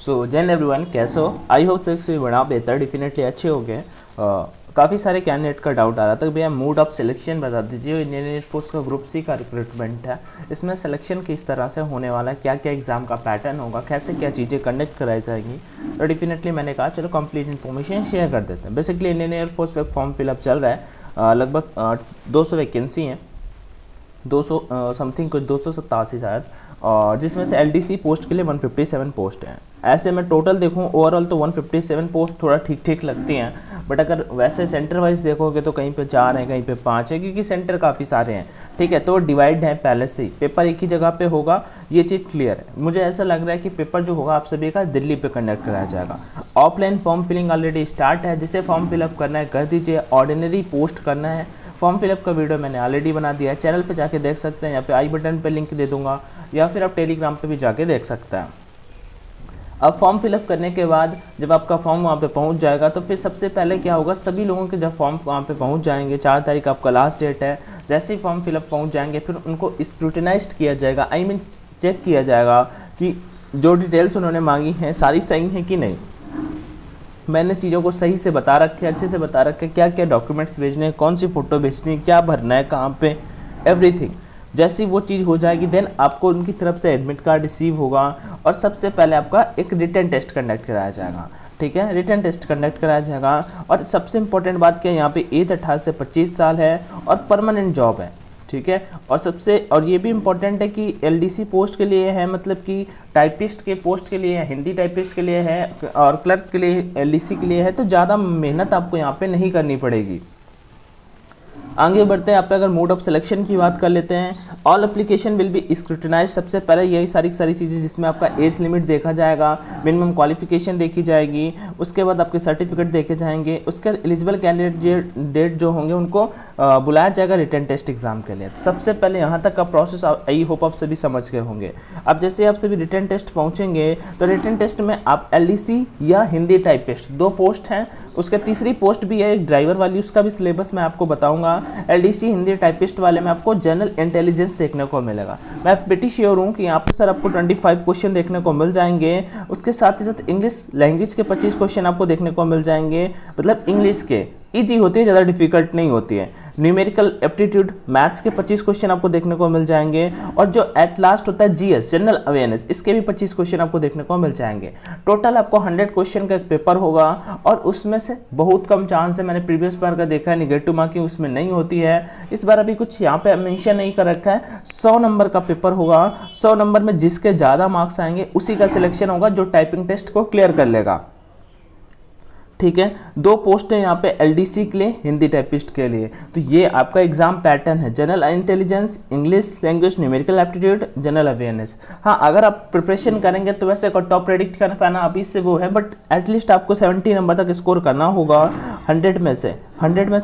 सो Jain everyone, कैसे हो? I hope से बड़ा बेहतर, डेफिनेटली अच्छे हो गए। काफ़ी सारे कैंडिडेट का डाउट आ रहा था कि भैया मोड ऑफ सिलेक्शन बता दीजिए। इंडियन एयरफोर्स का ग्रुप सी का रिक्रूटमेंट है, इसमें सिलेक्शन किस तरह से होने वाला है, क्या क्या एग्ज़ाम का पैटर्न होगा, कैसे क्या चीज़ें कंडक्ट कराई जाएंगी। तो डेफिनेटली मैंने कहा चलो कंप्लीट इन्फॉर्मेशन शेयर कर देते हैं। बेसिकली इंडियन एयरफोर्स पे फॉर्म फिलअप चल रहा है। लगभग 200 वैकेंसी हैं, 200 समथिंग कुछ 287 शायद, और जिसमें से एलडीसी पोस्ट के लिए 157 पोस्ट हैं। ऐसे में टोटल देखूं ओवरऑल तो 157 पोस्ट थोड़ा ठीक ठीक लगती हैं, बट अगर वैसे सेंटर वाइज देखोगे तो कहीं पे 4 हैं, कहीं पे 5 है, क्योंकि सेंटर काफ़ी सारे हैं। ठीक है, तो डिवाइड है पहले से ही, पेपर एक ही जगह पे होगा, ये चीज़ क्लियर है। मुझे ऐसा लग रहा है कि पेपर जो होगा आप सभी का दिल्ली पे कंडक्ट कराया जाएगा। Offline form filling already start है, जिसे फॉर्म फिलअप करना है कर दीजिए। ऑर्डिनरी पोस्ट करना है, फॉर्म फिलअप का वीडियो मैंने ऑलरेडी बना दिया है, चैनल पे जाके देख सकते हैं, या फिर आई बटन पे लिंक दे दूंगा, या फिर आप टेलीग्राम पे भी जाके देख सकते हैं। अब फॉर्म फिलअप करने के बाद जब आपका फॉर्म वहाँ पे पहुँच जाएगा तो फिर सबसे पहले क्या होगा, सभी लोगों के जब फॉर्म वहाँ पे पहुँच जाएंगे, 4 तारीख आपका लास्ट डेट है। जैसे ही फॉर्म फिलअप पहुँच जाएंगे फिर उनको स्क्रूटिनाइज्ड किया जाएगा, आई मीन चेक किया जाएगा कि जो डिटेल्स उन्होंने मांगी हैं सारी सही हैं कि नहीं। मैंने चीज़ों को सही से बता रखे, अच्छे से बता रखे, क्या क्या डॉक्यूमेंट्स भेजने हैं, कौन सी फ़ोटो भेजनी है, क्या भरना है, कहाँ पे, एवरीथिंग। जैसी वो चीज़ हो जाएगी देन आपको उनकी तरफ से एडमिट कार्ड रिसीव होगा, और सबसे पहले आपका एक रिटन टेस्ट कंडक्ट कराया जाएगा। ठीक है, रिटन टेस्ट कंडक्ट कराया जाएगा। और सबसे इंपॉर्टेंट बात क्या है, यहाँ पे एज 18 से 25 साल है और परमानेंट जॉब है। ठीक है, और ये भी इम्पोर्टेंट है कि एलडीसी पोस्ट के लिए है, मतलब कि टाइपिस्ट के पोस्ट के लिए है, हिंदी टाइपिस्ट के लिए है, और क्लर्क के लिए एलडीसी के लिए है, तो ज़्यादा मेहनत आपको यहाँ पे नहीं करनी पड़ेगी। आगे बढ़ते हैं, आप अगर मोड ऑफ सिलेक्शन की बात कर लेते हैं। All application will be scrutinise. सबसे पहले यही सारी चीज़ें, जिसमें आपका एज लिमिट देखा जाएगा, मिनिमम क्वालिफिकेशन देखी जाएगी, उसके बाद आपके सर्टिफिकेट देखे जाएंगे, उसके एलिजिबल कैंडिडेट जो होंगे उनको बुलाया जाएगा रिटन टेस्ट एग्जाम के लिए। सबसे पहले यहाँ तक का प्रोसेस आई होप आप सभी समझ गए होंगे। अब जैसे आप सभी रिटन टेस्ट पहुँचेंगे तो रिटन टेस्ट में आप एलडीसी या हिंदी टाइपिस्ट 2 पोस्ट हैं, उसके तीसरी पोस्ट भी है एक ड्राइवर वाली, उसका भी सिलेबस मैं आपको बताऊंगा। एलडीसी हिंदी टाइपिस्ट वाले में आपको जनरल इंटेलिजेंस देखने को मिलेगा। मैं प्रीटी श्योर हूँ कि यहाँ पर सर आपको 25 क्वेश्चन देखने को मिल जाएंगे। उसके साथ ही साथ इंग्लिश लैंग्वेज के 25 क्वेश्चन आपको देखने को मिल जाएंगे, मतलब इंग्लिश के ईजी होती है, ज़्यादा डिफिकल्ट नहीं होती है। न्यूमेरिकल एप्टीट्यूड मैथ्स के 25 क्वेश्चन आपको देखने को मिल जाएंगे, और जो एट लास्ट होता है जीएस जनरल अवेयरनेस, इसके भी 25 क्वेश्चन आपको देखने को मिल जाएंगे। टोटल आपको 100 क्वेश्चन का एक पेपर होगा, और उसमें से बहुत कम चांस है, मैंने प्रीवियस बार का देखा है, नेगेटिव मार्किंग उसमें नहीं होती है। इस बार अभी कुछ यहाँ पे मेंशन नहीं कर रखा है। 100 नंबर का पेपर होगा, 100 नंबर में जिसके ज़्यादा मार्क्स आएंगे उसी का सिलेक्शन होगा जो टाइपिंग टेस्ट को क्लियर कर लेगा। ठीक है, 2 पोस्ट है यहाँ पे एलडीसी के लिए, हिंदी टाइपिस्ट के लिए। तो ये आपका एग्जाम पैटर्न है, general intelligence, English language, numerical aptitude, general awareness. हाँ, अगर आप प्रिपरेशन करेंगे तो वैसे कट ऑफ प्रेडिक्ट कर पाना अभी से वो है, बट एटलीस्ट आपको 70 नंबर तक स्कोर करना होगा 100 में से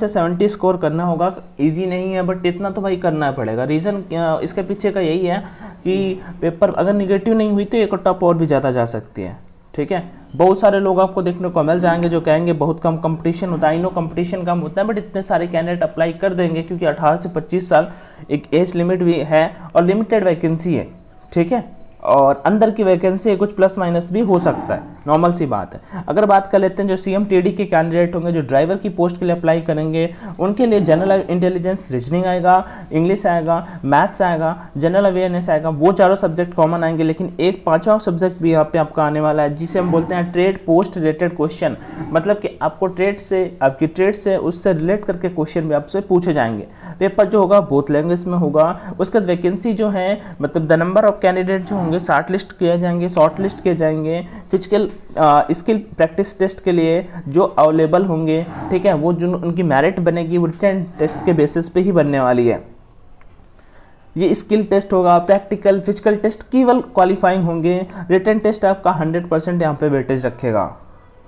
70 स्कोर करना होगा। ईजी नहीं है, बट इतना तो भाई करना पड़ेगा। रीज़न इसके पीछे का यही है कि पेपर अगर निगेटिव नहीं हुई तो ये कट ऑफ और भी ज़्यादा जा सकती है। ठीक है, बहुत सारे लोग आपको देखने को मिल जाएंगे जो कहेंगे बहुत कम कंपटीशन होता है। आई नो कंपटीशन कम होता है, बट इतने सारे कैंडिडेट अप्लाई कर देंगे, क्योंकि 18 से 25 साल एक एज लिमिट भी है, और लिमिटेड वैकेंसी है। ठीक है, और अंदर की वैकेंसी कुछ प्लस माइनस भी हो सकता है, नॉर्मल सी बात है। अगर बात कर लेते हैं जो सीएमटीडी के कैंडिडेट होंगे, जो ड्राइवर की पोस्ट के लिए अप्लाई करेंगे, उनके लिए जनरल इंटेलिजेंस, रीजनिंग आएगा, इंग्लिश आएगा, मैथ्स आएगा, जनरल अवेयरनेस आएगा। वो चारों सब्जेक्ट कॉमन आएंगे, लेकिन एक 5वां सब्जेक्ट भी यहाँ पे आपका आने वाला है, जिसे हम बोलते हैं ट्रेड पोस्ट रिलेटेड क्वेश्चन। मतलब कि आपको ट्रेड से, आपकी ट्रेड से उससे रिलेट करके क्वेश्चन भी आपसे पूछे जाएंगे। पेपर जो होगा बोथ लैंग्वेज में होगा। उसके बाद वैकेंसी जो है, मतलब द नंबर ऑफ कैंडिडेट जो शॉर्ट लिस्ट किए जाएंगे, शॉर्ट लिस्ट किए जाएंगे फिजिकल स्किल प्रैक्टिस टेस्ट के लिए जो अवेलेबल होंगे। ठीक है, वो जो उनकी मेरिट बनेगी वो रिटन टेस्ट के बेसिस पे ही बनने वाली है। ये स्किल टेस्ट होगा, प्रैक्टिकल फिजिकल टेस्ट केवल क्वालिफाइंग होंगे। रिटन टेस्ट आपका 100% यहाँ पे वेटेज रखेगा।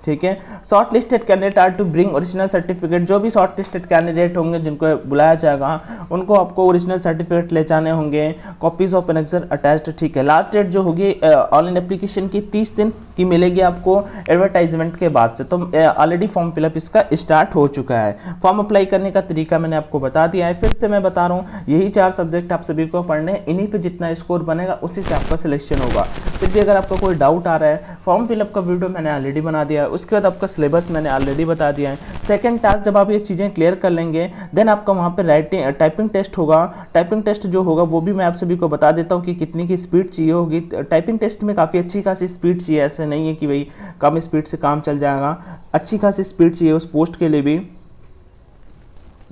ठीक है, shortlisted candidate are to bring original certificate. जो भी शॉर्ट लिस्टेड कैंडिडेट होंगे जिनको बुलाया जाएगा उनको आपको ओरिजिनल सर्टिफिकेट ले जाने होंगे, कॉपीज ऑफ एनेक्सर अटैच्ड। ठीक है, लास्ट डेट जो होगी ऑनलाइन एप्लीकेशन की 30 दिन कि मिलेगी आपको एडवर्टाइजमेंट के बाद से। तो ऑलरेडी फॉर्म फिलअप इसका स्टार्ट हो चुका है। फॉर्म अप्लाई करने का तरीका मैंने आपको बता दिया है, फिर से मैं बता रहा हूँ, यही 4 सब्जेक्ट आप सभी को पढ़ने हैं, इन्हीं पे जितना स्कोर बनेगा उसी से आपका सिलेक्शन होगा। फिर भी अगर आपको कोई डाउट आ रहा है, फॉर्म फिलअप का वीडियो मैंने ऑलरेडी बना दिया है, उसके बाद आपका सिलेबस मैंने ऑलरेडी बता दिया है। सेकेंड टास्क जब आप ये चीज़ें क्लियर कर लेंगे, देन आपका वहाँ पर टाइपिंग टेस्ट होगा। टाइपिंग टेस्ट जो होगा वो भी मैं आप सभी को बता देता हूँ कि कितनी की स्पीड चाहिए होगी। टाइपिंग टेस्ट में काफ़ी अच्छी खासी स्पीड चाहिए, ऐसे नहीं है कि भाई कम स्पीड से काम चल जाएगा, अच्छी खासी स्पीड चाहिए उस पोस्ट के लिए भी।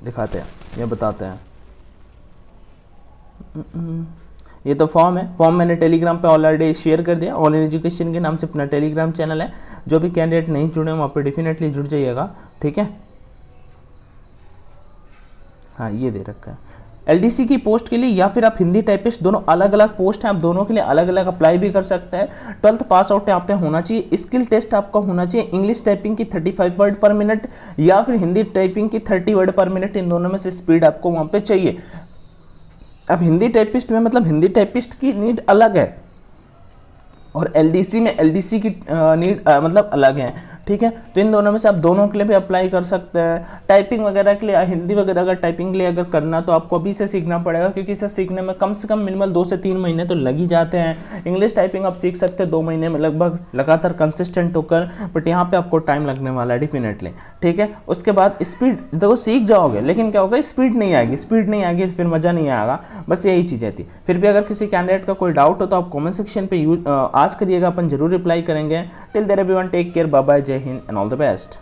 दिखाते हैं, ये बताते हैं। ये तो फॉर्म है, फॉर्म मैंने टेलीग्राम पे ऑलरेडी शेयर कर दिया। ऑनलाइन एजुकेशन के नाम से अपना टेलीग्राम चैनल है, जो भी कैंडिडेट नहीं जुड़े हैं वहाँ पे डेफिनेटली जुड़ जाइएगा, ठीक है। हाँ, ये दे रखा है एलडीसी की पोस्ट के लिए, या फिर आप हिंदी टाइपिस्ट, दोनों अलग अलग पोस्ट हैं, आप दोनों के लिए अलग अलग अप्लाई भी कर सकते हैं। 12th पास आउट यहाँ पे होना चाहिए। स्किल टेस्ट आपका होना चाहिए इंग्लिश टाइपिंग की 35 वर्ड पर मिनट, या फिर हिंदी टाइपिंग की 30 वर्ड पर मिनट, इन दोनों में से स्पीड आपको वहाँ पे चाहिए। अब हिंदी टाइपिस्ट में मतलब हिंदी टाइपिस्ट की नीड अलग है, और एलडीसी में एलडीसी की नीड मतलब अलग है, ठीक है। तो इन दोनों में से आप दोनों के लिए भी अप्लाई कर सकते हैं। टाइपिंग वगैरह के लिए, हिंदी वगैरह अगर टाइपिंग के लिए अगर करना तो आपको अभी से सीखना पड़ेगा, क्योंकि इसे सीखने में कम से कम मिनिमल 2 से 3 महीने तो लग ही जाते हैं। इंग्लिश टाइपिंग आप सीख सकते हैं 2 महीने में लगभग, लगातार कंसिस्टेंट होकर, बट यहाँ पे आपको टाइम लगने वाला है डेफिनेटली, ठीक है। उसके बाद स्पीड देखो सीख जाओगे, लेकिन क्या होगा, स्पीड नहीं आएगी, फिर मज़ा नहीं आएगा। बस यही चीज़ें थी। फिर भी अगर किसी कैंडिडेट का कोई डाउट हो तो आप कॉमेंट सेक्शन पर आज करिएगा, अपन जरूर रिप्लाई करेंगे। Till there everyone, take care, bye bye, जय हिंद एंड ऑल द बेस्ट।